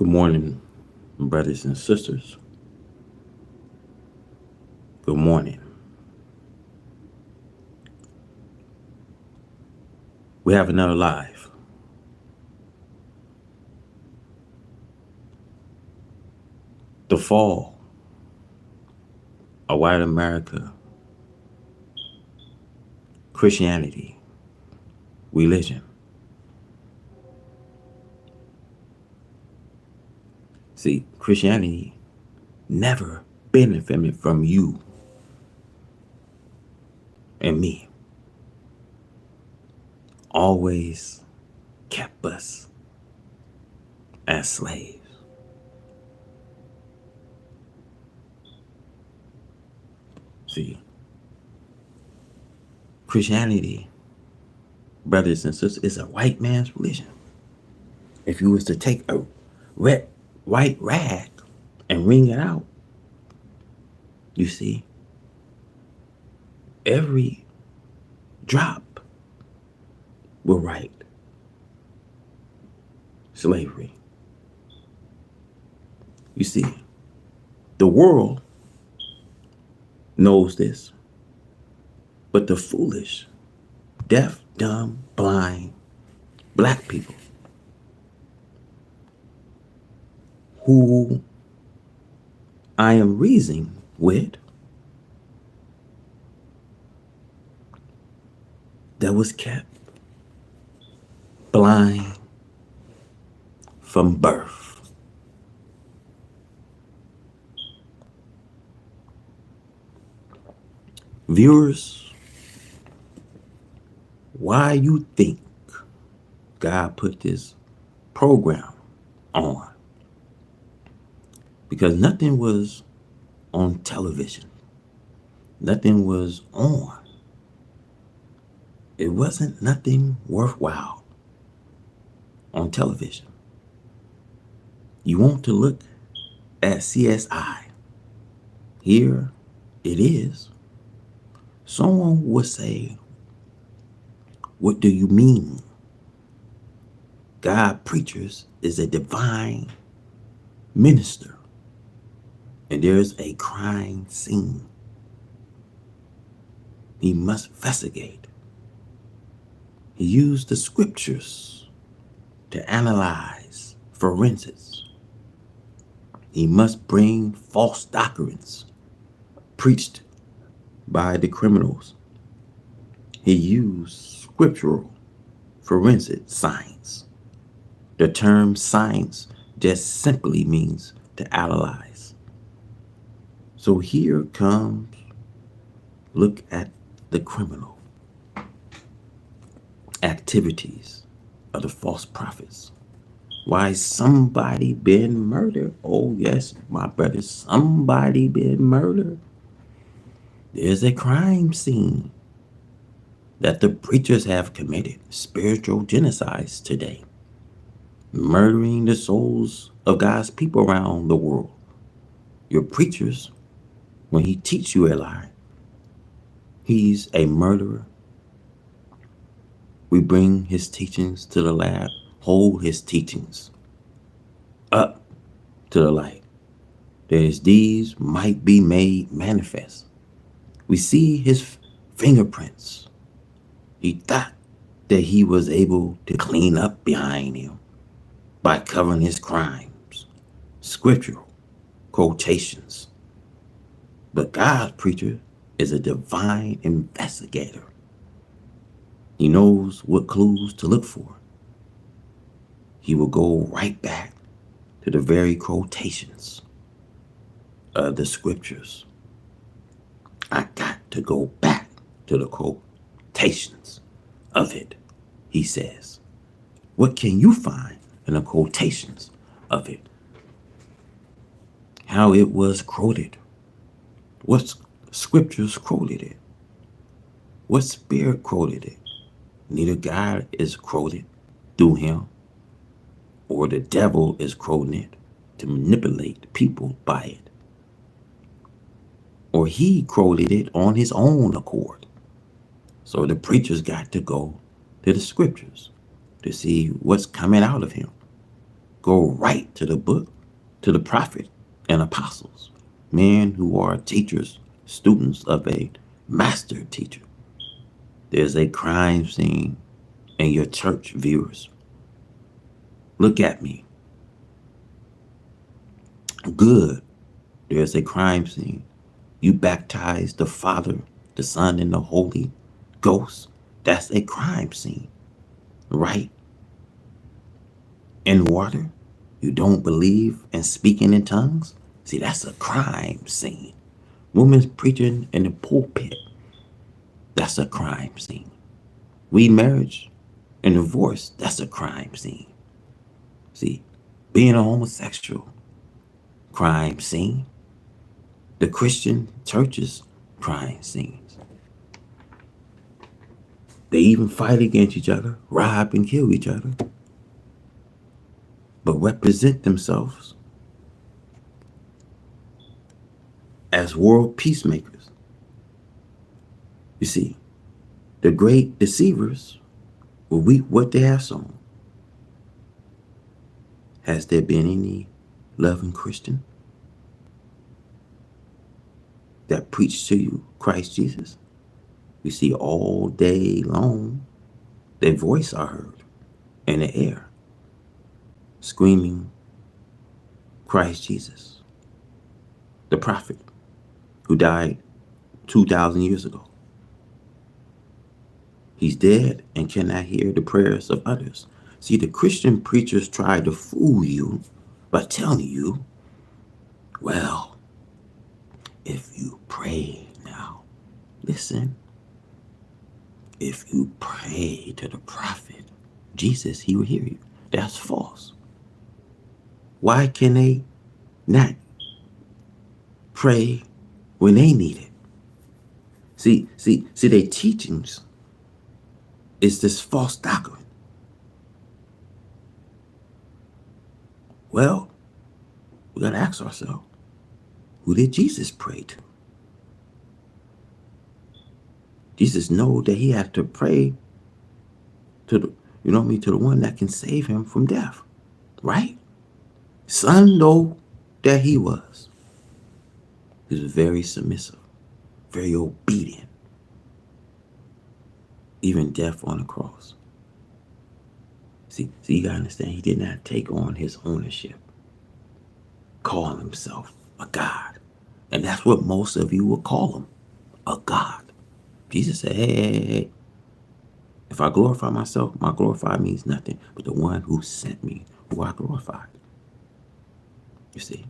Good morning, brothers and sisters. Good morning. We have another live. The fall of white America, Christianity, religion. See, Christianity never benefited from you and me. Always kept us as slaves. See, Christianity, brothers and sisters, is a white man's religion. If you was to take a red, white rag and wring it out, you see, every drop will write slavery. You see, the world knows this, but the foolish, deaf, dumb, blind, black people who I am reasoning with that was kept blind from birth. Viewers, why you think God put this program on? Because nothing was on television. Nothing was on. It wasn't nothing worthwhile on television. You want to look at CSI. Here it is. Someone would say, what do you mean? God preachers is a divine minister, and there's a crime scene. He must investigate. He used the scriptures to analyze forensics. He must bring false doctrines preached by the criminals. He used scriptural forensic science. The term science just simply means to analyze. So here comes, look at the criminal activities of the false prophets. Why somebody been murdered? Oh yes, my brothers, somebody been murdered. There's a crime scene that the preachers have committed spiritual genocides today, murdering the souls of God's people around the world. Your preachers, when he teach you a lie, he's a murderer. We bring his teachings to the lab, hold his teachings up to the light, that his deeds might be made manifest. We see his fingerprints. He thought that he was able to clean up behind him by covering his crimes, scriptural quotations. But God's preacher is a divine investigator. He knows what clues to look for. He will go right back to the very quotations of the scriptures. I got to go back to the quotations of it, he says. What can you find in the quotations of it? How it was quoted. What scriptures quoted it? What spirit quoted it? Neither God is quoted through him, or the devil is quoting it to manipulate people by it. Or he quoted it on his own accord. So the preachers got to go to the scriptures to see what's coming out of him. Go right to the book, to the prophet and apostles, men who are teachers, students of a master teacher. There's a crime scene in your church, viewers. Look at me. Good. There's a crime scene. You baptize the Father, the Son, and the Holy Ghost. That's a crime scene, right? In water. You don't believe in speaking in tongues. See, that's a crime scene. Women's preaching in the pulpit. That's a crime scene. We marriage and divorce. That's a crime scene. See, being a homosexual, crime scene. The Christian churches, crime scenes. They even fight against each other, rob and kill each other, but represent themselves as world peacemakers. You see, the great deceivers will reap what they have sown. Has there been any loving Christian that preached to you Christ Jesus? We see all day long their voice are heard in the air, screaming Christ Jesus, the prophet who died 2,000 years ago. He's dead and cannot hear the prayers of others. See, the Christian preachers try to fool you by telling you, well, if you pray now, listen, if you pray to the prophet, Jesus, he will hear you. That's false. Why can they not pray when they need it? See, their teachings is this false doctrine. Well, we gotta ask ourselves, who did Jesus pray to? Jesus know that he had to pray to the, to the one that can save him from death, right? Son know that he was. He was very submissive, very obedient, even death on the cross. See, you gotta understand, he did not take on his ownership, call himself a God. And that's what most of you will call him, a God. Jesus said, hey, if I glorify myself, my glorify means nothing but the one who sent me, who I glorified. You see?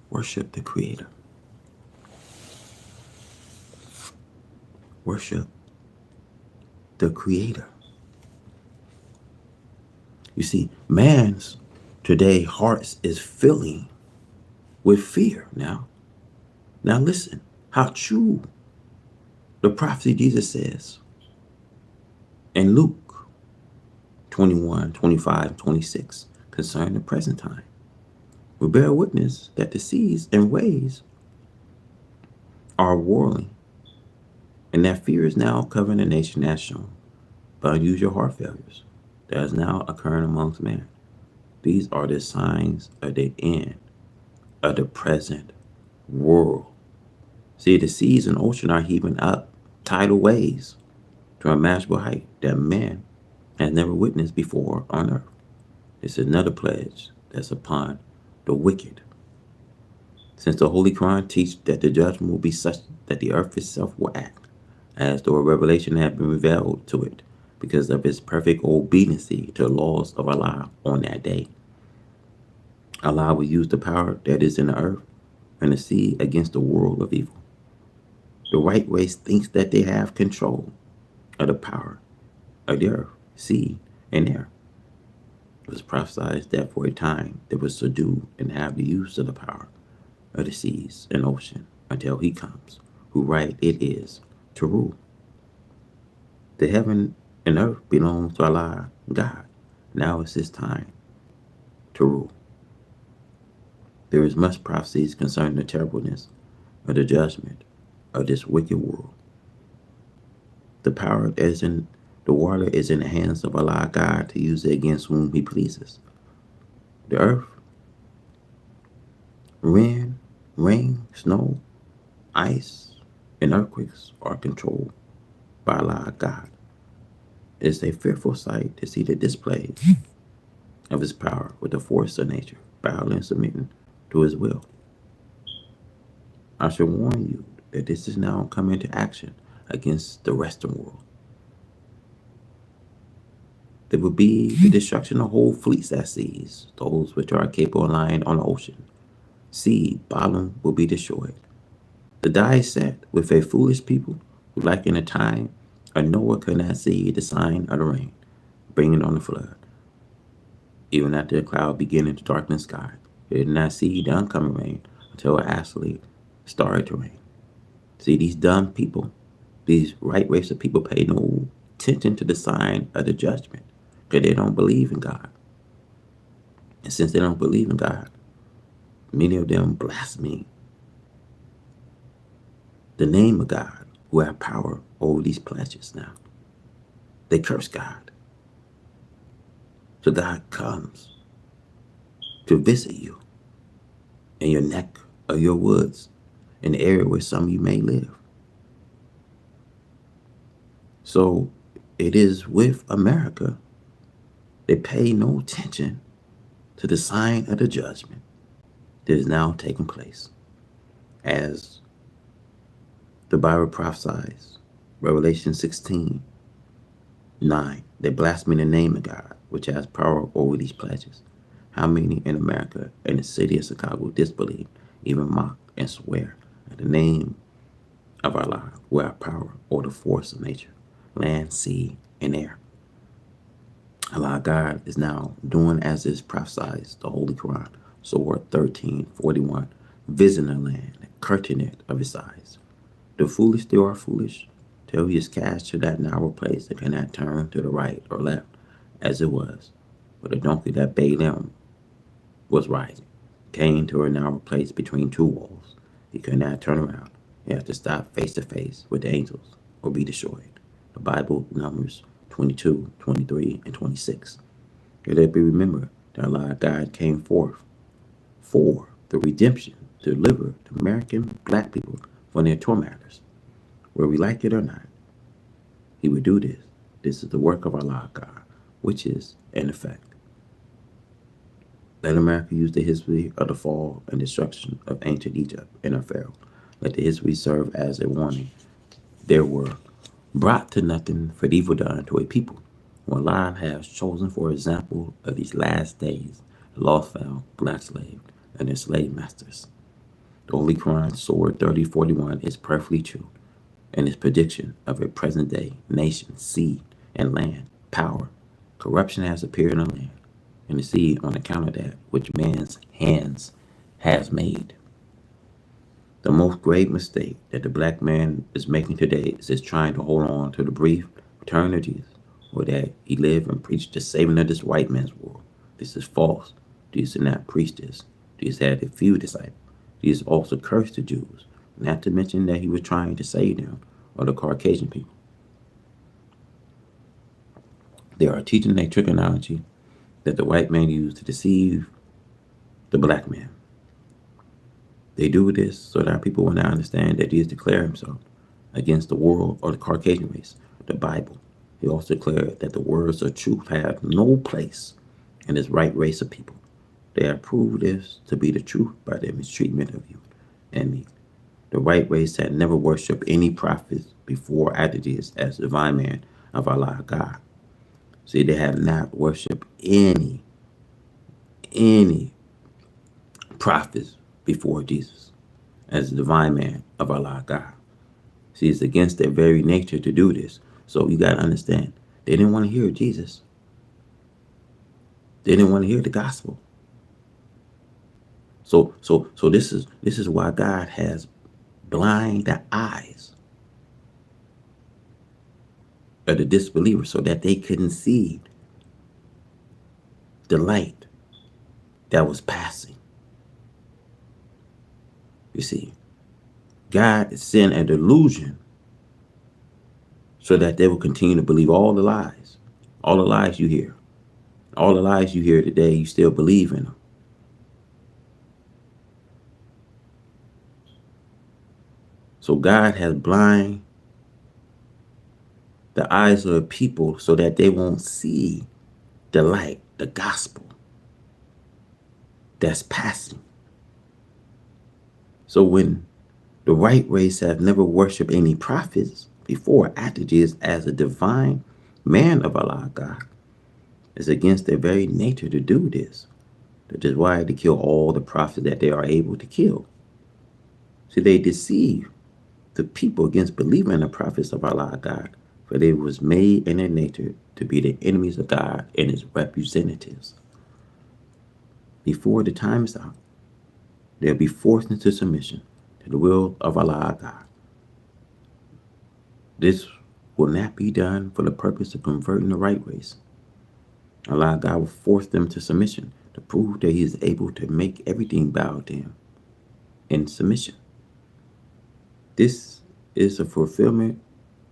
Worship the Creator. Worship the Creator. You see, man's today hearts is filling with fear now. Now listen, how true the prophecy Jesus says in Luke 21, 25, 26 concerning the present time. We bear witness that the seas and waves are warring, and that fear is now covering the nation as shown by unusual heart failures that is now occurring amongst men. These are the signs of the end of the present world. See, the seas and ocean are heaving up tidal waves to a imaginable height that man has never witnessed before on earth. This is another pledge that's upon the wicked. Since the Holy Quran teaches that the judgment will be such that the earth itself will act as though a revelation had been revealed to it because of its perfect obedience to the laws of Allah on that day. Allah will use the power that is in the earth and the sea against the world of evil. The right race thinks that they have control of the power of the earth, sea, and air. It was prophesied that for a time they would subdue and have the use of the power of the seas and ocean until he comes, who right it is to rule. The heaven and earth belong to Allah, God. Now is his time to rule. There is much prophecies concerning the terribleness of the judgment of this wicked world. The power that is in The water is in the hands of Allah God to use it against whom He pleases. The earth, wind, rain, snow, ice, and earthquakes are controlled by Allah God. It is a fearful sight to see the display of His power with the force of nature, bowing and submitting to His will. I should warn you that this is now coming into action against the Western world. There will be the destruction of whole fleets at seas, those which are capable of lying on the ocean. Sea bottom will be destroyed. The die is set with a foolish people who, like in a time of Noah, could not see the sign of the rain, bringing on the flood. Even after the cloud began to darken the sky, they did not see the oncoming rain until it actually started to rain. See, these dumb people, these right race of people pay no attention to the sign of the judgment because they don't believe in God. And since they don't believe in God, many of them blaspheme the name of God who have power over these planets now. They curse God. So God comes to visit you in your neck of your woods, in the area where some of you may live. So it is with America. They pay no attention to the sign of the judgment that is now taking place. As the Bible prophesies, Revelation 16:9, they blaspheme the name of God, which has power over these pledges. How many in America and the city of Chicago disbelieve, even mock and swear at the name of Allah, who have power over the force of nature, land, sea, and air? Allah God is now doing as is prophesied, the Holy Quran, Surah 13:41, visiting the land, curtain it of his eyes. The foolish still are foolish, till he is cast to that narrow place that cannot turn to the right or left, as it was. But the donkey that Balaam was riding came to a narrow place between two walls. He could not turn around. He had to stop face to face with the angels or be destroyed. The Bible, Numbers 22, 23, and 26. Let it be remembered that Allah God came forth for the redemption to deliver the American black people from their tormentors. Whether we like it or not, He would do this. This is the work of Allah God, which is in effect. Let America use the history of the fall and destruction of ancient Egypt and her Pharaoh. Let the history serve as a warning. There were brought to nothing for the evil done to a people who Allah has chosen for example of these last days, the lost found, black slave, and their slave masters. The Holy Quran, Surah 30:41, is perfectly true in its prediction of a present day nation, sea, and land power. Corruption has appeared in the land and the sea on account of that which man's hands has made. The most grave mistake that the black man is making today is trying to hold on to the brief return of Jesus, or that he lived and preached the saving of this white man's world. This is false. Jesus did not preach this. Jesus had a few disciples. Jesus also cursed the Jews, not to mention that he was trying to save them, or the Caucasian people. They are teaching a trick that the white man used to deceive the black man. They do this so that people will not understand that Jesus declared himself against the world or the Caucasian race, the Bible. He also declared that the words of truth have no place in this right race of people. They have proved this to be the truth by their mistreatment of you and me. The white race had never worshipped any prophets before or after Jesus as divine man of Allah God. See, they had not worshipped any prophets before Jesus as the divine man of Allah God. See, it's against their very nature to do this. So you got to understand, they didn't want to hear Jesus. They didn't want to hear the gospel. So this is why God has blind the eyes of the disbelievers so that they couldn't see the light that was passing. You see, God sent a delusion so that they will continue to believe all the lies you hear, all the lies you hear today. You still believe in them. So God has blind the eyes of the people so that they won't see the light, the gospel that's passing. So when the right race have never worshipped any prophets before, after Jesus as a divine man of Allah God, it's against their very nature to do this. That is why to kill all the prophets that they are able to kill. See, they deceive the people against believing in the prophets of Allah God, for they was made in their nature to be the enemies of God and his representatives. Before the time is out, they'll be forced into submission to the will of Allah God. This will not be done for the purpose of converting the right race. Allah God will force them to submission to prove that he is able to make everything bow to him in submission. This is a fulfillment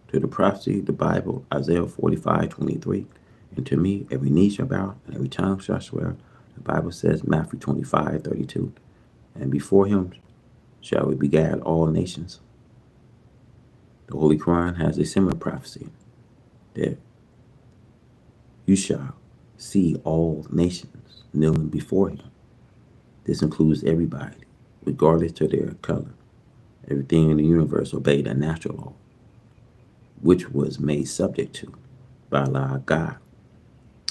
to the prophecy, the Bible, Isaiah 45:23. And to me, every knee shall bow and every tongue shall swear. The Bible says, Matthew 25:32. And before him shall we begat all nations. The Holy Quran has a similar prophecy that you shall see all nations kneeling before him. This includes everybody, regardless to their color. Everything in the universe obeyed a natural law, which was made subject to by Allah God.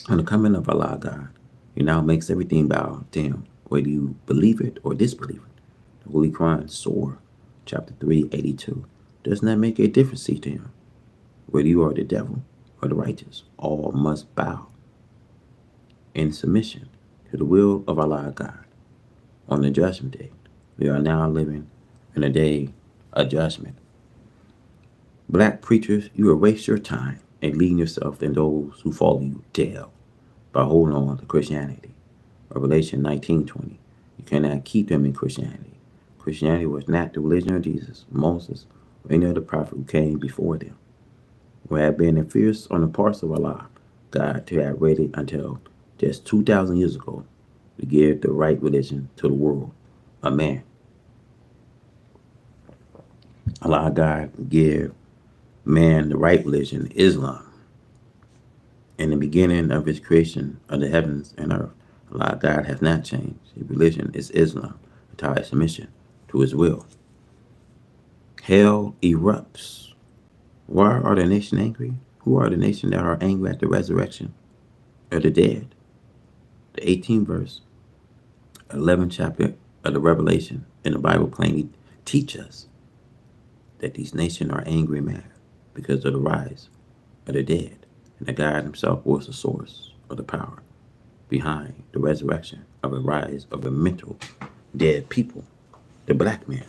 On the coming of Allah God, he now makes everything bow to him, whether you believe it or disbelieve it. The Holy Quran, Surah, chapter 382, does not make a difference to him. Whether you are the devil or the righteous, all must bow in submission to the will of Allah God. On the judgment day, we are now living in a day of judgment. Black preachers, you will waste your time and leading yourself and those who follow you to hell by holding on to Christianity. Revelation 19:20. You cannot keep them in Christianity. Christianity was not the religion of Jesus, Moses, or any other prophet who came before them. Or had been fierce on the parts of Allah, God, to have waited until just 2,000 years ago to give the right religion to the world, a man. Allah God give man the right religion, Islam. In the beginning of his creation of the heavens and earth, Allah God has not changed. His religion is Islam, entire submission to his will. Hell erupts. Why are the nation angry? Who are the nation that are angry at the resurrection of the dead? The 18th verse, 11th chapter of the Revelation in the Bible plainly teach us that these nations are angry and mad because of the rise of the dead. And that God himself was the source of the power behind the resurrection of a rise of a mental dead people, the black man.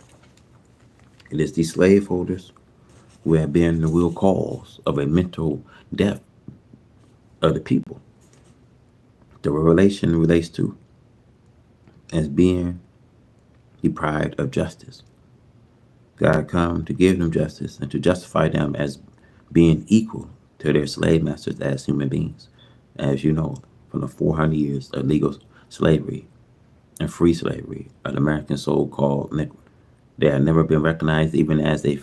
It is these slaveholders who have been the real cause of a mental death of the people. The revelation relates to as being deprived of justice. God come to give them justice and to justify them as being equal to their slave masters as human beings. As you know, from the 400 years of legal slavery and free slavery of the American so-called Negro, they have never been recognized even as a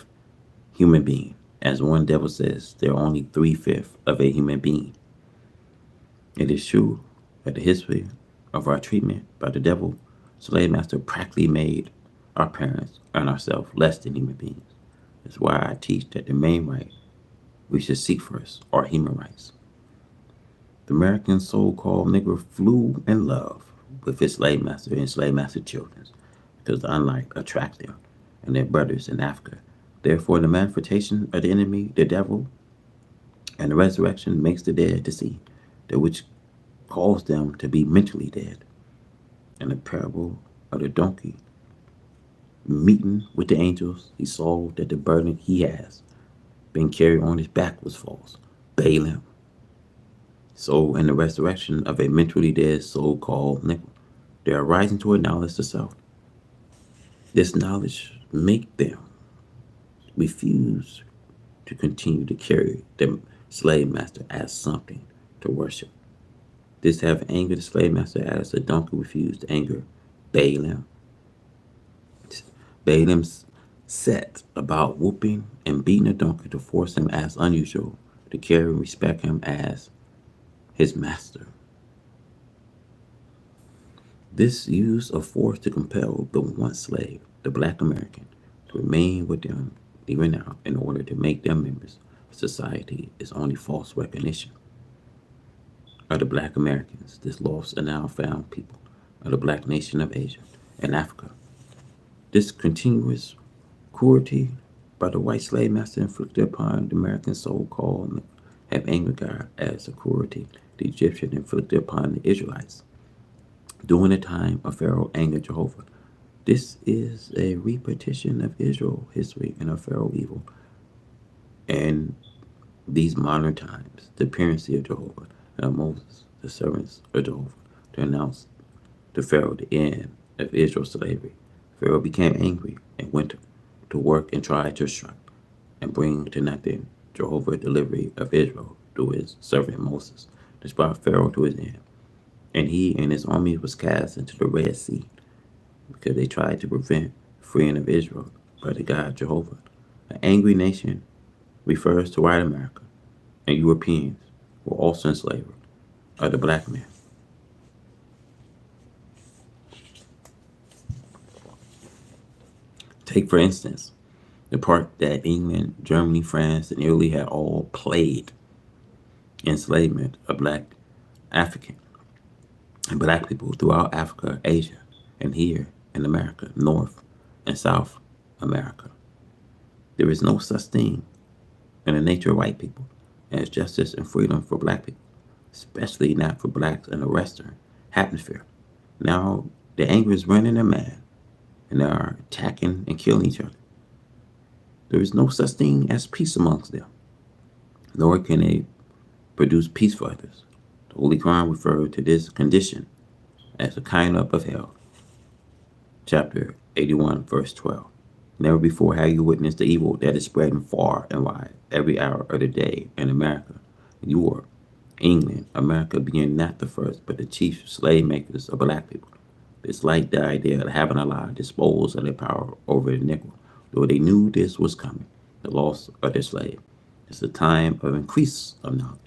human being. As one devil says, they're only 3/5 of a human being. It is true that the history of our treatment by the devil slave master practically made our parents and ourselves less than human beings. That's why I teach that the main right we should seek first are human rights. The American so-called Negro flew in love with his slave master and slave master children because the unlike attract them and their brothers in Africa. Therefore, the manifestation of the enemy, the devil, and the resurrection makes the dead to see, that which caused them to be mentally dead. In the parable of the donkey meeting with the angels, he saw that the burden he has been carried on his back was false. Balaam. So in the resurrection of a mentally dead so-called Negro, they are rising to acknowledge the self. This knowledge make them refuse to continue to carry the slave master as something to worship. This have angered the slave master as the donkey refused to anger Balaam. Balaam set about whooping and beating the donkey to force him as unusual to carry and respect him as his master. This use of force to compel the once slave, the black American, to remain with them even now in order to make them members of society is only false recognition of the black Americans, this lost and now found people of the black nation of Asia and Africa. This continuous cruelty by the white slave master inflicted upon the American so-called have angered God as the cruelty the Egyptian inflicted upon the Israelites during the time of Pharaoh angered Jehovah. This is a repetition of Israel history and of Pharaoh evil. And these modern times, the appearance of Jehovah and of Moses, the servants of Jehovah, to announce to Pharaoh the end of Israel's slavery. Pharaoh became angry and went to work and tried to strike and bring to nothing Jehovah's delivery of Israel through his servant Moses. This brought Pharaoh to his end. And he and his army was cast into the Red Sea because they tried to prevent the freeing of Israel by the God Jehovah. An angry nation refers to white America and Europeans were also in slavery of the black man. Take, for instance, the part that England, Germany, France, and Italy had all played enslavement of black African and black people throughout Africa, Asia, and here in America, North and South America. There is no such thing in the nature of white people as justice and freedom for black people, especially not for blacks in the Western hemisphere. Now, the anger is running their mad, and they are attacking and killing each other. There is no such thing as peace amongst them, nor can they produce peace for others. The Holy Quran referred to this condition as the kind up of hell. Chapter 81, verse 12. Never before have you witnessed the evil that is spreading far and wide every hour of the day in America, Europe, England, America being not the first, but the chief slave makers of black people. Dislike the idea of having Allah dispose of their power over the Negro, though they knew this was coming, the loss of their slave. It's a time of increase of knowledge.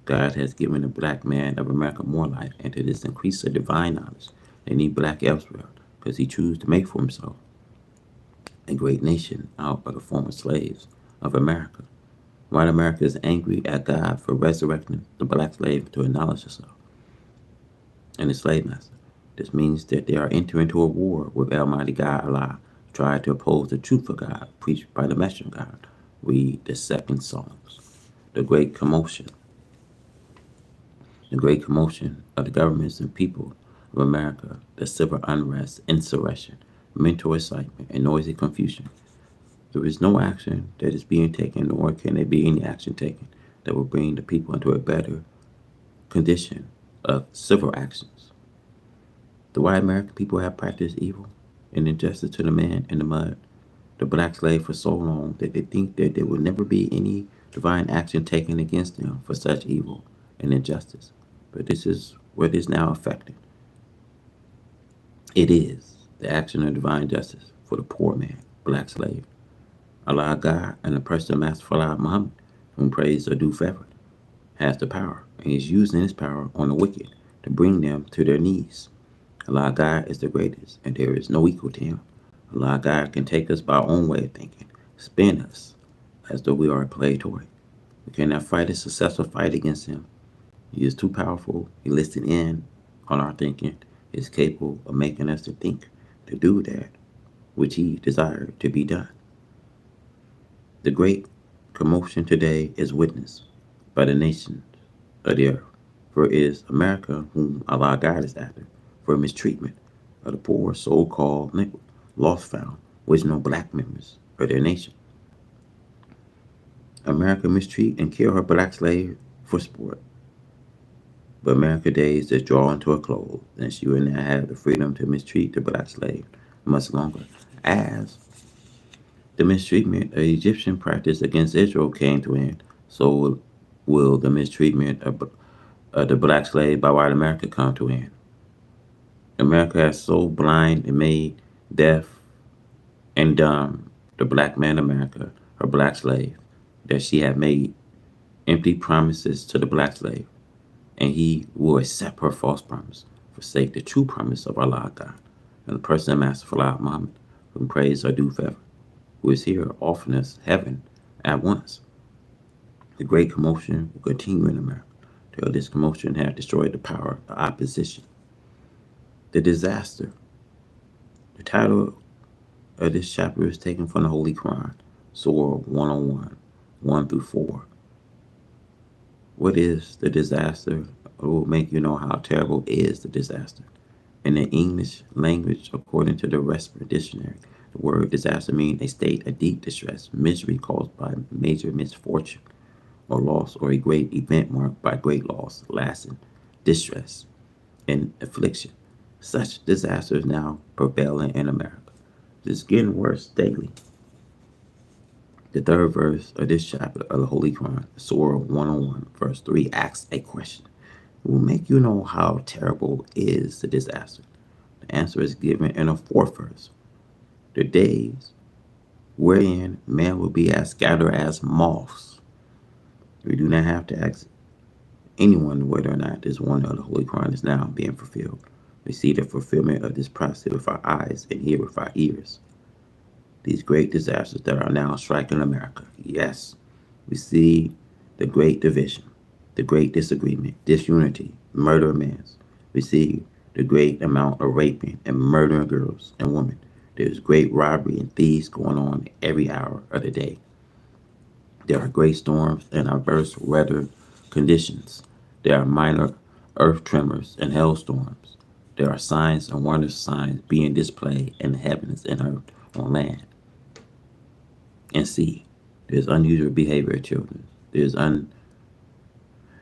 God has given the black man of America more life, and to this increase of divine knowledge than any black elsewhere, because he chose to make for himself a great nation out of the former slaves of America. White America is angry at God for resurrecting the black slave to acknowledge herself and the slave master. This means that they are entering into a war with Almighty God Allah, try to oppose the truth of God preached by the messenger of God. Read the second Psalms. The great commotion. The great commotion of the governments and people of America, the civil unrest, insurrection, mental excitement, and noisy confusion. There is no action that is being taken, nor can there be any action taken that will bring the people into a better condition of civil actions. The white American people have practiced evil and injustice to the man in the mud, the black slave, for so long that they think that there will never be any divine action taken against them for such evil and injustice. But this is what is now affected. It is the action of divine justice for the poor man, black slave. Allah God and the person of Master Allah Muhammad, whom praise are due forever, has the power and is using his power on the wicked to bring them to their knees. Allah God is the greatest, and there is no equal to him. Allah God can take us by our own way of thinking, spin us as though we are a play toy. We cannot fight a successful fight against him. He is too powerful. He listed in on our thinking. He is capable of making us to think, to do that which he desired to be done. The great commotion today is witnessed by the nations of the earth. For it is America whom Allah God is after, for mistreatment of the poor so-called lost found, which no black members of their nation. America mistreat and kill her black slave for sport. But America days is drawing to a close, and she will not have the freedom to mistreat the black slave much longer, as The mistreatment of Egyptian practice against Israel came to an end. So will the mistreatment of the black slave by white America come to an end. America has so blind and made deaf and dumb the black man America, her black slave, that she had made empty promises to the black slave, and he will accept her false promise, forsake the true promise of Allah God, and the person of Master Salah Muhammad, whom praise are due forever, who is here often as heaven at once. The great commotion will continue in America till this commotion had destroyed the power of opposition. The disaster. The title of this chapter is taken from the Holy Quran, Surah 101, 1 through 4. What is the disaster? It will make you know how terrible is the disaster. In the English language, according to the Western Dictionary, the word disaster means a state of deep distress, misery caused by major misfortune or loss, or a great event marked by great loss, lasting distress and affliction. Such disasters now prevalent in America. It's getting worse daily. The third verse of this chapter of the Holy Quran, Surah 101, verse 3, asks a question. It will make you know how terrible is the disaster. The answer is given in the fourth verse. The days wherein man will be as scattered as moths. We do not have to ask anyone whether or not this one of the Holy Quran is now being fulfilled. We see the fulfillment of this prophecy with our eyes and hear with our ears. These great disasters that are now striking America. Yes, we see the great division, the great disagreement, disunity, murder of men. We see the great amount of raping and murdering girls and women. There's great robbery and thieves going on every hour of the day. There are great storms and adverse weather conditions. There are minor earth tremors and hailstorms. There are signs and wondrous signs being displayed in the heavens and earth on land and sea. There's unusual behavior of children. There's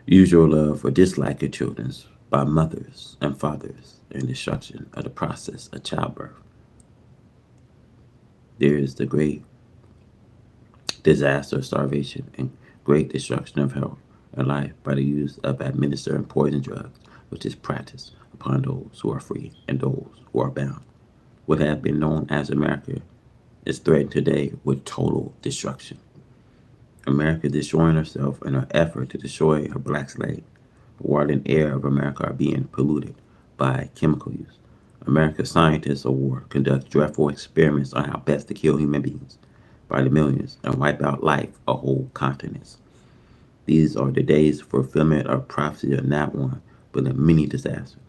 unusual love or dislike of children by mothers and fathers and destruction of the process of childbirth. There is the great disaster of starvation and great destruction of health and life by the use of administering poison drugs, which is practiced upon those who are free and those who are bound. What has been known as America is threatened today with total destruction. America is destroying herself in her effort to destroy her black slave. The water and air of America are being polluted by chemical use. America's scientists of war conduct dreadful experiments on how best to kill human beings by the millions and wipe out life of whole continents. These are the days of fulfillment of prophecy of not one, but of many disasters.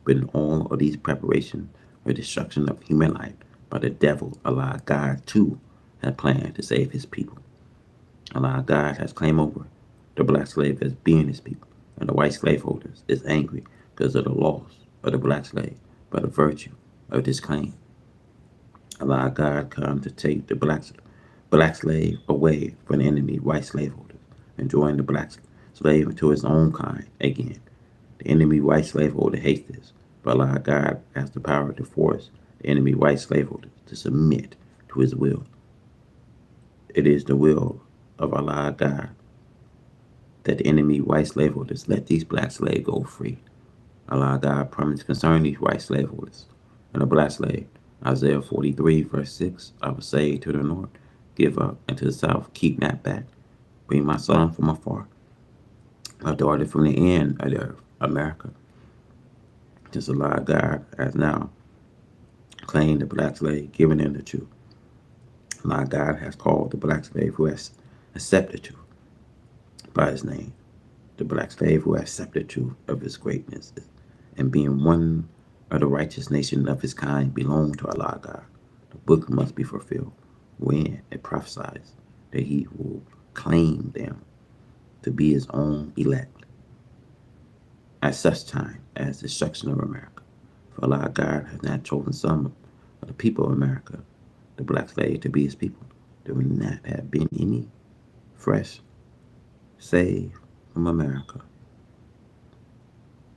But in all of these preparations for destruction of human life by the devil, Allah God too had planned to save his people. Allah God has claimed over the black slave as being his people, and the white slaveholders is angry because of the loss of the black slave by the virtue of this claim. Allah God come to take the black slave away from the enemy white slaveholders and join the black slave into his own kind again. The enemy white slaveholder hates this, but Allah God has the power to force the enemy white slaveholder to submit to his will. It is the will of Allah God that the enemy white slaveholders let these black slaves go free. Allah God promised concerning these white slaveholders and the black slave. Isaiah 43 verse 6, I will say to the north, give up, and to the south, keep not back. Bring my son from afar, my daughter from the end of the earth, America. Just Allah God has now claimed the black slave, giving them the truth. Allah God has called the black slave who has accepted truth by his name. The black slave who has accepted truth of his greatness and being one of the righteous nation of his kind belong to Allah God. The book must be fulfilled when it prophesies that he will claim them to be his own elect at such time as destruction of America. For Allah God has not chosen some of the people of America, the black slave, to be his people. There would not have been any fresh saved from America.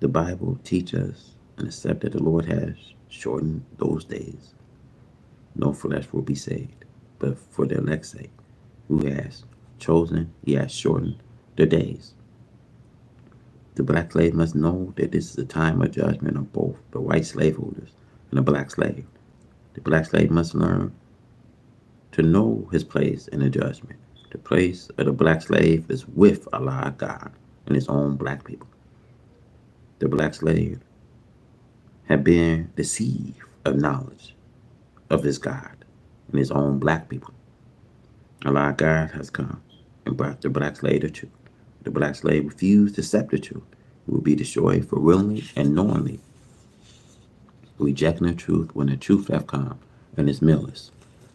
The Bible teaches us and accept that the Lord has shortened those days. No flesh will be saved, but for the elect's sake, who has chosen, he has shortened the days. The black slave must know that this is a time of judgment on both the white slaveholders and the black slave. The black slave must learn to know his place in the judgment. The place of the black slave is with Allah God and his own black people. The black slave had been deceived of knowledge of his God and his own black people. Allah God has come and brought the black slave the truth. The black slave refused to accept the truth. He will be destroyed for willingly and knowingly rejecting the truth when the truth have come and is millers.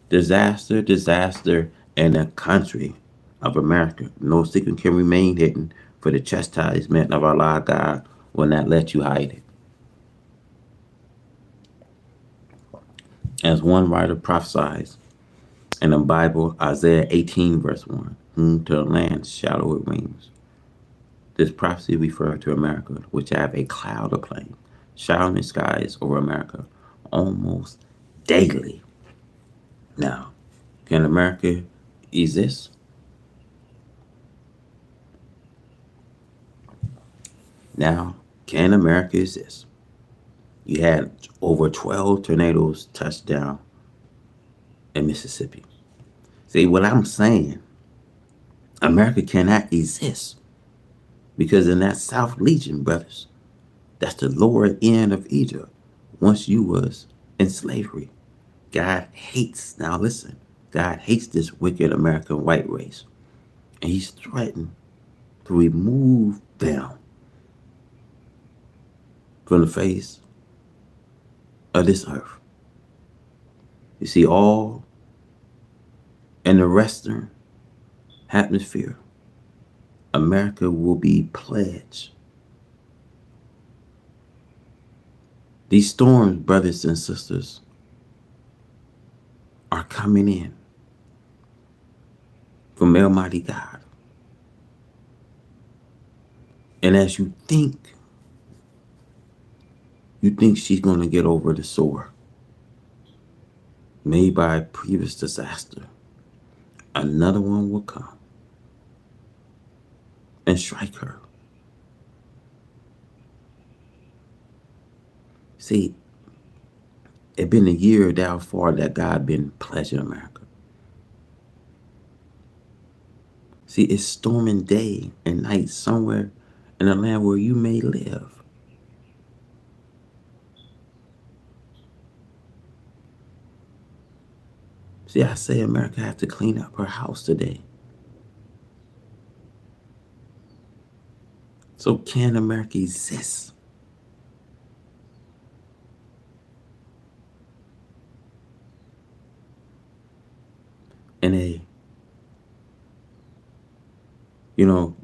Disaster, disaster in the country of America. No secret can remain hidden, for the chastisement of Allah God will not let you hide it. As one writer prophesies in the Bible, Isaiah 18, verse 1, whom to the land's shadow it wings. This prophecy refers to America, which have a cloud of flame, showering skies over America almost daily. Now, can America exist? Now, can America exist? You had over 12 tornadoes touch down in Mississippi. See, what I'm saying, America cannot exist because in that South Legion, brothers, that's the lower end of Egypt. Once you was in slavery, God hates, now listen, God hates this wicked American white race. And he's threatened to remove them from the face of this earth. You see, all in the Western hemisphere, America will be pledged. These storms, brothers and sisters, are coming in from Almighty God. And as you think she's going to get over the sore made by a previous disaster, another one will come and strike her. See, it's been a year thou far that God been pleasing America. See, it's storming day and night somewhere in a land where you may live. See, I say America have to clean up her house today. So can America exist? In a,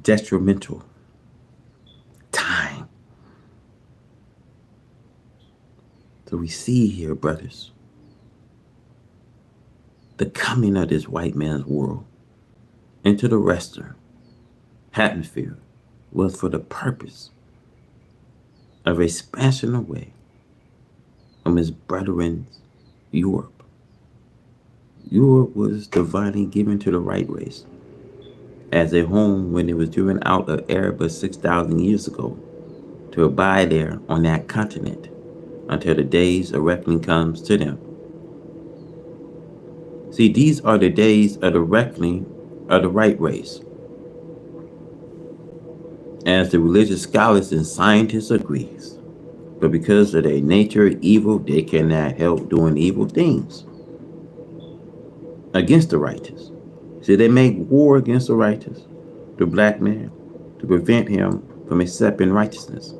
detrimental time. So we see here, brothers, the coming of this white man's world into the Western hemisphere was for the purpose of expansion away from his brethren, Europe. Europe was divinely given to the right race as a home when it was driven out of Arabia 6,000 years ago to abide there on that continent until the days of reckoning comes to them. See, these are the days of the reckoning of the right race. As the religious scholars and scientists agrees, but because of their nature evil, they cannot help doing evil things against the righteous. See, they make war against the righteous, the black man, to prevent him from accepting righteousness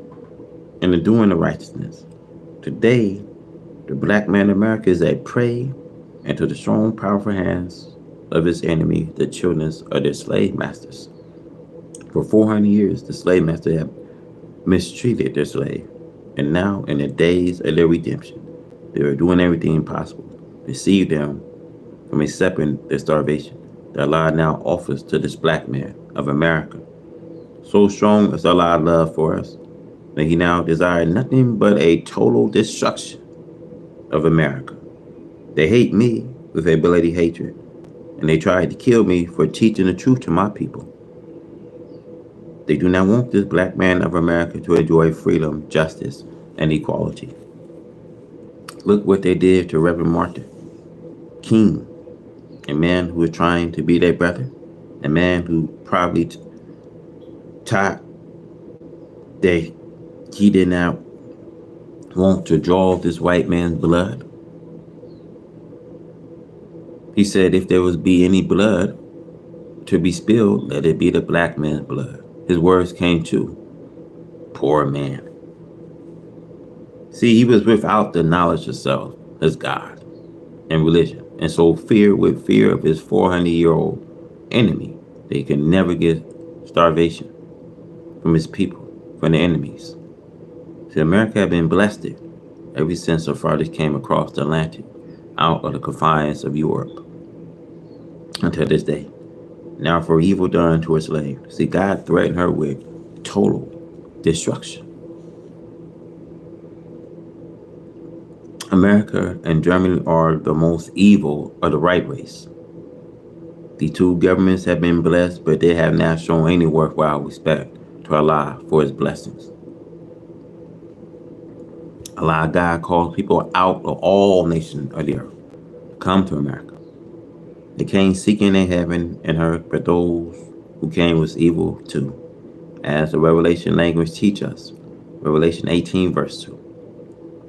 and doing the righteousness. Today, the black man in America is a prey into the strong, powerful hands of his enemy, the children of their slave masters. For 400 years, the slave master have mistreated their slave. And now, in the days of their redemption, they are doing everything possible to save them from accepting their starvation that Allah now offers to this black man of America. So strong is Allah's love for us that he now desires nothing but a total destruction of America. They hate me with a bloody hatred, and they tried to kill me for teaching the truth to my people. They do not want this black man of America to enjoy freedom, justice, and equality. Look what they did to Reverend Martin King, a man who was trying to be their brother, a man who probably taught that he did not want to draw this white man's blood. He said if there was be any blood to be spilled, let it be the black man's blood. His words came true. Poor man. See, he was without the knowledge of self as God and religion, and so feared with fear of his 400-year-old enemy that he could never get starvation from his people, from the enemies. See, America had been blessed ever since the fathers came across the Atlantic out of the confines of Europe until this day. Now for evil done to her slave. See, God threatened her with total destruction. America and Germany are the most evil of the right race. The two governments have been blessed, but they have not shown any worthwhile respect to Allah for his blessings. Allah God calls people out of all nations of the earth to come to America. They came seeking a heaven and earth, but those who came was evil too, as the Revelation language teach us. Revelation 18 verse 2.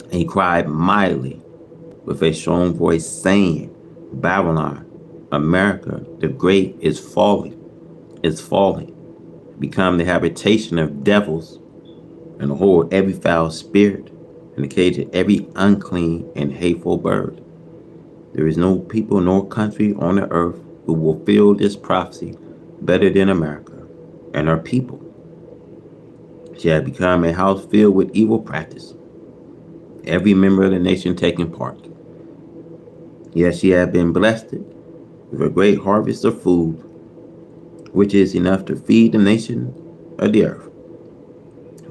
And he cried mightily with a strong voice, saying, Babylon, America, the great is falling, become the habitation of devils, and the hold every foul spirit, and the cage of every unclean and hateful bird. There is no people nor country on the earth who will fill this prophecy better than America and her people. She has become a house filled with evil practice, every member of the nation taking part. Yet she has been blessed with a great harvest of food, which is enough to feed the nation of the earth.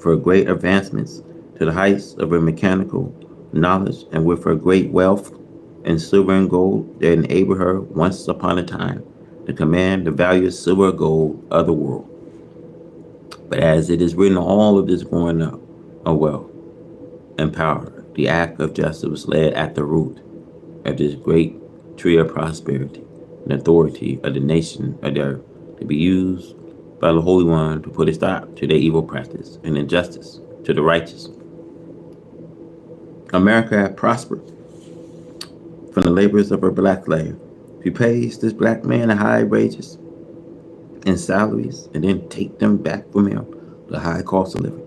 For great advancements to the heights of her mechanical knowledge, and with her great wealth and silver and gold that enabled her once upon a time to command the value of silver and gold of the world. But as it is written, all of this growing up of wealth and power, the act of justice was laid at the root of this great tree of prosperity and authority of the nation of the earth, to be used by the Holy One to put a stop to their evil practice and injustice to the righteous. America had prospered from the labors of her black slave. She pays this black man a high wages and salaries, and then take them back from him, the high cost of living.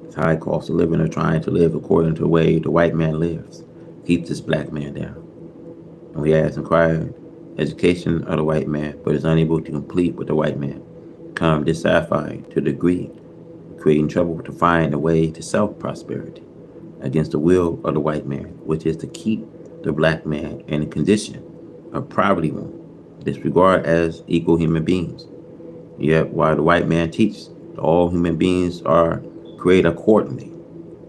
It's high cost of living of trying to live according to the way the white man lives. Keeps this black man down. And we has inquired education of the white man, but is unable to complete with the white man. Become dissatisfied to the degree, creating trouble to find a way to self-prosperity against the will of the white man, which is to keep the black man in a condition of poverty, disregard as equal human beings. Yet while the white man teaches that all human beings are created accordingly,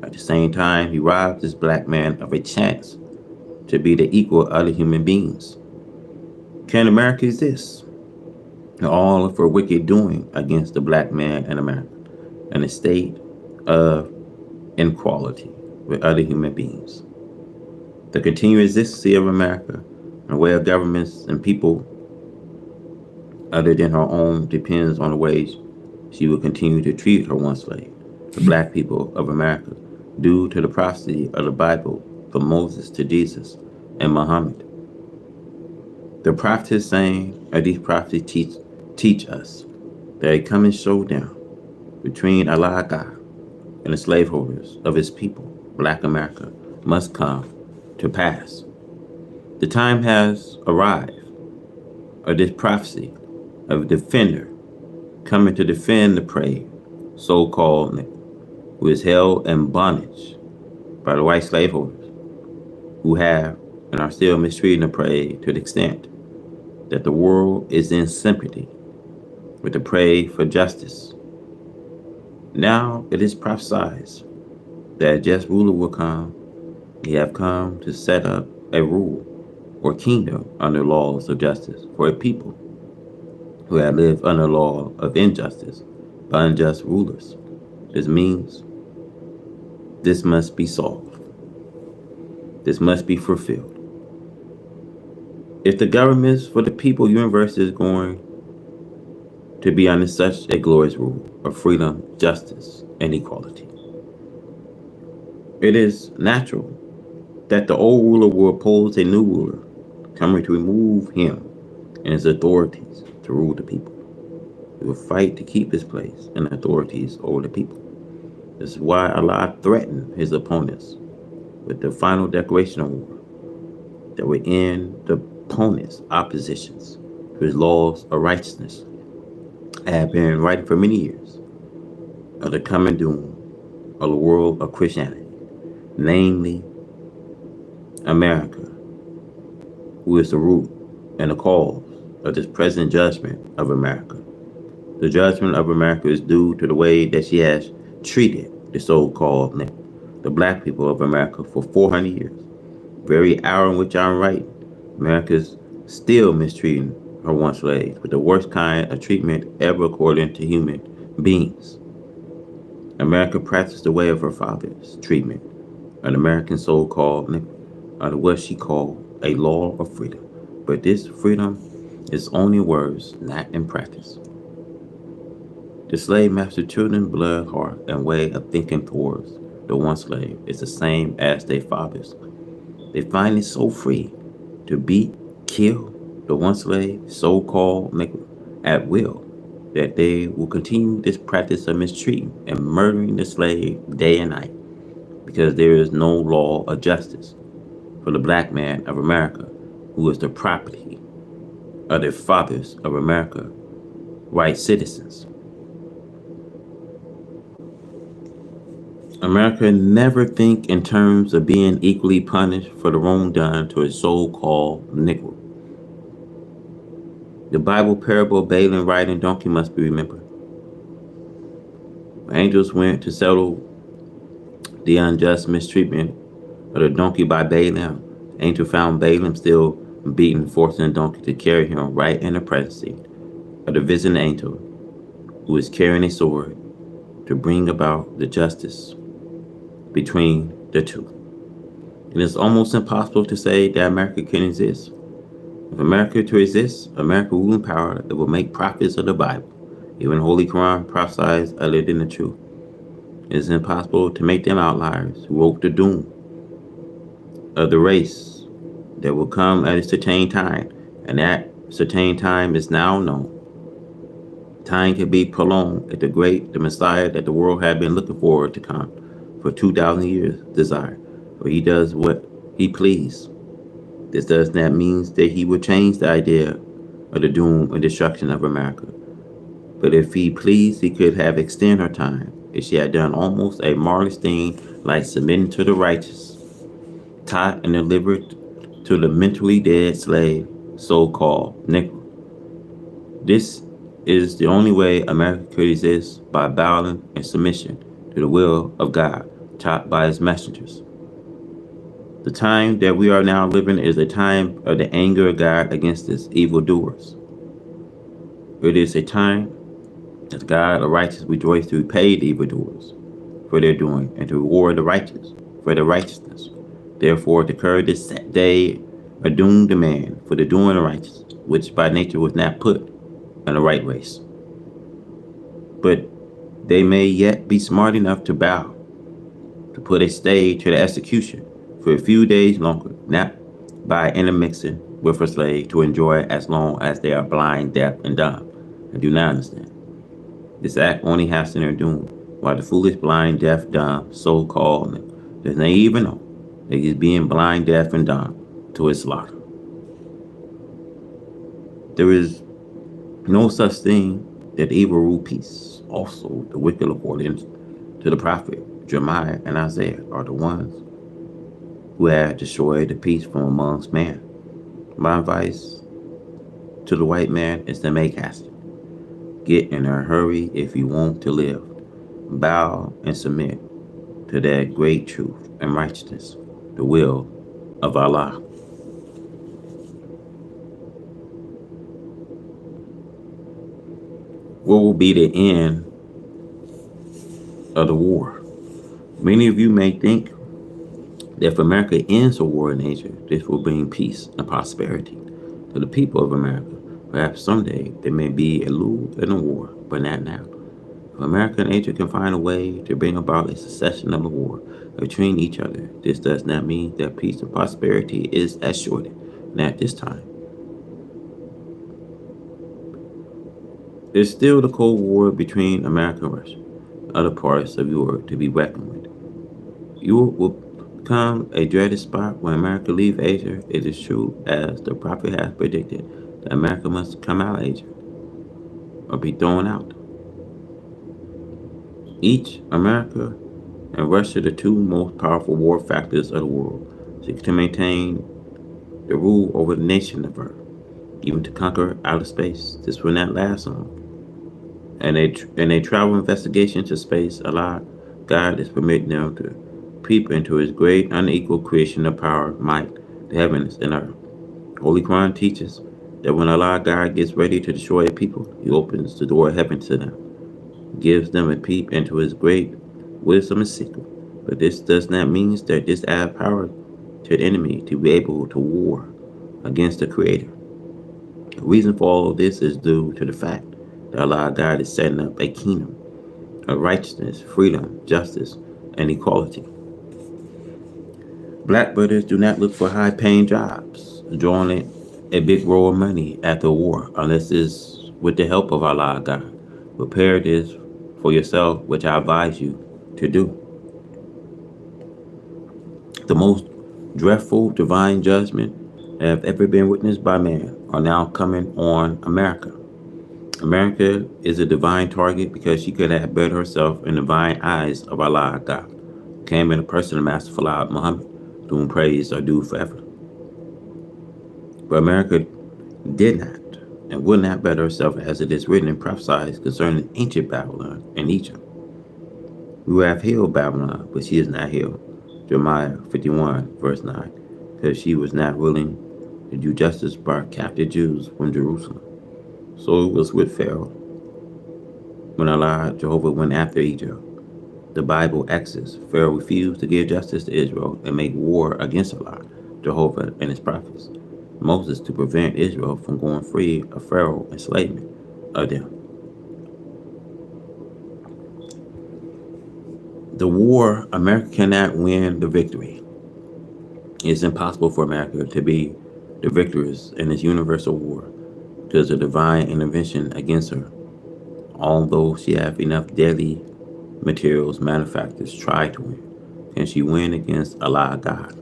at the same time he robs this black man of a chance to be the equal of other human beings. Can America exist? And all of her wicked doing against the black man in America, in a state of inequality with other human beings. The continued existence of America and the way of governments and people other than her own depends on the ways she will continue to treat her one slave, the black people of America, due to the prophecy of the Bible from Moses to Jesus and Muhammad. The prophets saying, or these prophets teach us that a coming showdown between Allah God and the slaveholders of his people, black America, must come to pass. The time has arrived of this prophecy of a defender coming to defend the prey, so-called, who is held in bondage by the white slaveholders, who have and are still mistreating the prey to the extent that the world is in sympathy with the prey for justice. Now it is prophesied that a just ruler will come. He have come to set up a rule or kingdom under laws of justice for a people who have lived under law of injustice by unjust rulers. This means this must be solved. This must be fulfilled. If the government for the people universe is going to be under such a glorious rule of freedom, justice, and equality, it is natural that the old ruler will oppose a new ruler coming to remove him and his authorities to rule the people. He will fight to keep his place and authorities over the people. This is why Allah threatened his opponents with the final declaration of war that would end the opponents' oppositions to his laws of righteousness. I have been writing for many years of the coming doom of the world of Christianity, namely America, who is the root and the cause of this present judgment of America. The judgment of America is due to the way that she has treated the so-called the black people of America for 400 years. Very hour in which I'm writing, America is still mistreating her one slaves with the worst kind of treatment ever according to human beings. America practiced the way of her father's treatment, an American so-called under what she called a law of freedom. But this freedom is only words, not in practice. The slave master children's blood, heart, and way of thinking towards the one slave is the same as their fathers. They find it so free to beat, kill the one slave, so-called Negro, at will, that they will continue this practice of mistreating and murdering the slave day and night, because there is no law of justice for the black man of America, who is the property of the fathers of America, white citizens. America never think in terms of being equally punished for the wrong done to a so-called Negro. The Bible parable of Balaam riding donkey must be remembered. Angels went to settle the unjust mistreatment of the donkey by Balaam. Angel found Balaam still beating, forcing the donkey to carry him right in the presence of the visiting angel, who is carrying a sword to bring about the justice between the two. It is almost impossible to say that America can exist. If America to exist, America ruling power that will make prophets of the Bible. Even the Holy Quran prophesies other than the truth. It is impossible to make them outliers who wrote the doom of the race that will come at a certain time, and that certain time is now known. Time can be prolonged at the Messiah that the world had been looking forward to come for 2,000 years desire, for he does what he please. This does not mean that he would change the idea of the doom and destruction of America. But if he pleased, he could have extended her time if she had done almost a marvelous thing like submitting to the righteous, taught and delivered to the mentally dead slave, so-called Negro. This is the only way America could exist, by bowing and submission to the will of God, taught by his messengers. The time that we are now living is a time of the anger of God against his evildoers. It is a time that God of righteousness rejoices to repay the evildoers for their doing, and to reward the righteous for their righteousness. Therefore, declare this day a doomed man for the doing of righteous, which by nature was not put in the right race. But they may yet be smart enough to bow, to put a stay to the execution for a few days longer, not by intermixing with a slave to enjoy it as long as they are blind, deaf, and dumb. I do not understand. This act only hastens their doom, while the foolish, blind, deaf, dumb, so-called does not even know that he is being blind, deaf, and dumb to his slaughter. There is no such thing that evil rule peace. Also, the wicked, according to the prophet Jeremiah and Isaiah, are the ones who have destroyed the peace from amongst man. My advice to the white man is to make haste. Get in a hurry if you want to live. Bow and submit to that great truth and righteousness, the will of Allah. What will be the end of the war? Many of you may think that if America ends a war in Asia, this will bring peace and prosperity to the people of America. Perhaps someday there may be a lull in the war, but not now. If America and Asia can find a way to bring about a cessation of the war between each other, this does not mean that peace and prosperity is assured. And at this time, there's still the Cold War between America and Russia, other parts of Europe to be reckoned with. Europe will become a dreaded spot when America leaves Asia. It is true, as the prophet has predicted, that America must come out of Asia or be thrown out. Each America and Russia, the two most powerful war factors of the world, seek to maintain the rule over the nation of Earth, even to conquer outer space. This will not last long. And a travel investigation to space, Allah, God is permitting them to peep into His great unequal creation of power, might, the heavens and earth. Holy Quran teaches that when Allah God gets ready to destroy a people, He opens the door of heaven to them, gives them a peep into His great wisdom and secret. But this does not mean that this adds power to the enemy to be able to war against the Creator. The reason for all of this is due to the fact that Allah God is setting up a kingdom of righteousness, freedom, justice, and equality. Black brothers do not look for high paying jobs, drawing a big roll of money after a war, unless it's with the help of Allah God. Prepare this for yourself, which I advise you to do. The most dreadful divine judgment that have ever been witnessed by man are now coming on America. America is a divine target because she could have bettered herself in the divine eyes of Allah God, came in the person of Master Falad Muhammad, to whom praise are due forever. But America did not and will not better herself, as it is written and prophesied concerning ancient Babylon and Egypt. We will have healed Babylon, but she is not healed. Jeremiah 51, verse 9, because she was not willing to do justice by captive Jews from Jerusalem. So it was with Pharaoh when Allah Jehovah went after Egypt. The Bible Exodus, Pharaoh refused to give justice to Israel and make war against Allah, Jehovah, and his prophets. Moses to prevent Israel from going free of Pharaoh enslavement of them. The war, America cannot win the victory. It's impossible for America to be the victors in this universal war because of divine intervention against her. Although she have enough deadly materials manufacturers try to win, can she win against Allah God?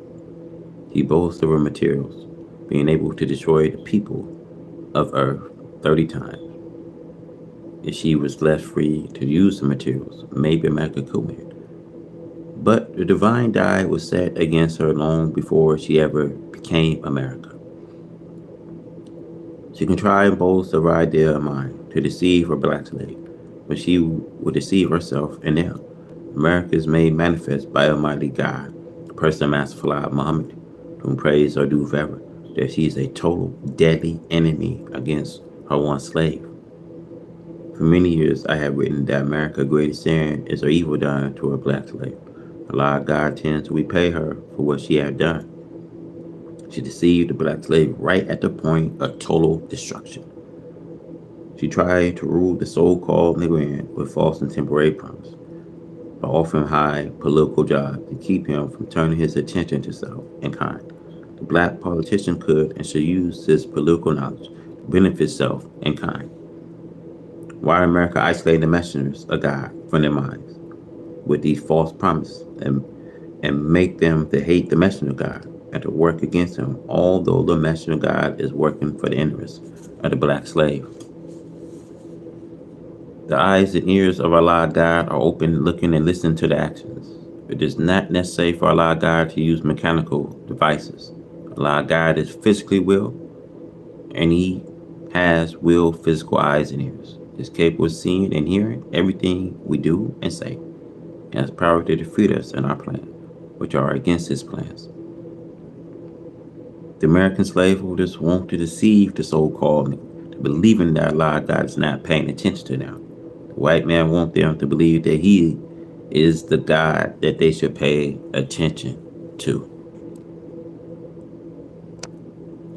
He boasts of her materials, being able to destroy the people of earth 30 times. If she was left free to use the materials, maybe America could win. But the divine die was set against her long before she ever became America. She can try and boast of her idea of mine to deceive her black slave, but she will deceive herself and them. America is made manifest by Almighty God, the person of Master Falad Muhammad, to whom praise are due forever, that she is a total deadly enemy against her one slave. For many years I have written that America's greatest sin is her evil done to her black slave. Allah God tends to repay her for what she had done. She deceived the black slave right at the point of total destruction. She tried to rule the so-called Negrian with false and temporary promise, by offering high political jobs to keep him from turning his attention to self and kind. The black politician could and should use his political knowledge to benefit self and kind. Why America isolate the messengers of God from their minds with these false promises and make them to hate the messenger of God and to work against him, although the messenger of God is working for the interests of the black slave. The eyes and ears of Allah God are open, looking and listening to the actions. It is not necessary for Allah God to use mechanical devices. Allah God is physically will, and He has will, physical eyes and ears. He is capable of seeing and hearing everything we do and say. He has power to defeat us in our plans, which are against His plans. The American slaveholders want to deceive the so-called believing that Allah God is not paying attention to them. The white man wants them to believe that he is the God that they should pay attention to.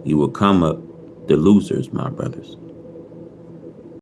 You will come up the losers, my brothers.